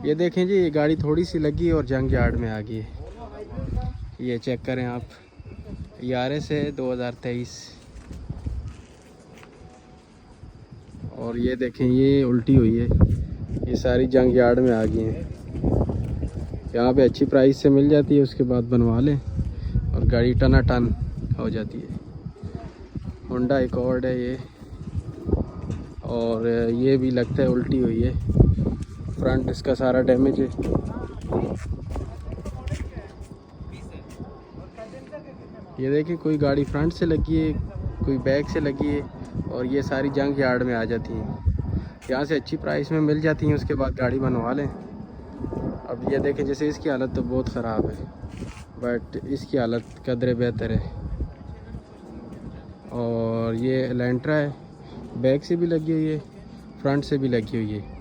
ये देखें जी, ये गाड़ी थोड़ी सी लगी और जंग यार्ड में आ गई है। ये चेक करें आप, यारेस है 2023। और ये देखें, ये उल्टी हुई है, ये सारी जंग यार्ड में आ गई हैं। यहाँ पे अच्छी प्राइस से मिल जाती है, उसके बाद बनवा लें और गाड़ी टना टन हो जाती है। होंडा अकॉर्ड है ये, और ये भी लगता है उल्टी हुई है, फ्रंट इसका सारा डैमेज है। ये देखिए, कोई गाड़ी फ्रंट से लगी है, कोई बैक से लगी है, और ये सारी जंग यार्ड में आ जाती हैं। यहाँ से अच्छी प्राइस में मिल जाती हैं, उसके बाद गाड़ी बनवा लें। अब ये देखें, जैसे इसकी हालत तो बहुत ख़राब है, बट इसकी हालत कदरे बेहतर है। और ये एलेंट्रा है, बैक से भी लगी हुई है, फ्रंट से भी लगी हुई है।